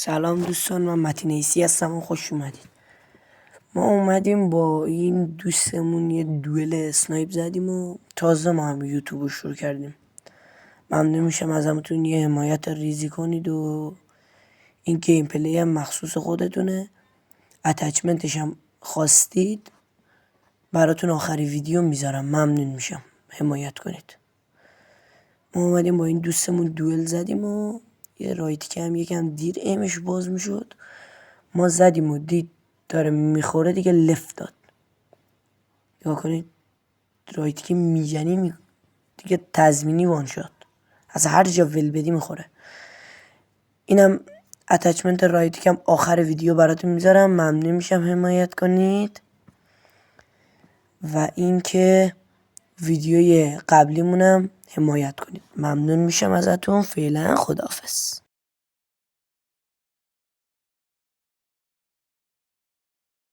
سلام دوستان، من متین عیسی هستم و خوش اومدید. ما اومدیم با این دوستمون یه دوئل اسنایپ زدیم و تازه ما هم یوتیوب رو شروع کردیم. ممنون میشم ازتون یه حمایت ریزی کنید و این گیم پلی هم مخصوص خودتونه. اتچمنتش هم خواستید براتون آخری ویدیو میذارم، ممنون میشم حمایت کنید. ما اومدیم با این دوستمون دوئل زدیم و یه رایت کم یکم دیر ایمش باز میشد. ما زدیم و دید داره میخوره دیگه لفت داد. نگاه کنید رایت که میزنی دیگه تضمینی وان شد، از هر جا ول بدی میخوره. اینم اتچمنت رایت کم آخر ویدیو براتون میذارم، ممنون میشم حمایت کنید. و اینکه ویدیوی قبلیمونم حمایت کنید، ممنون میشم ازتون. فعلا خداحافظ.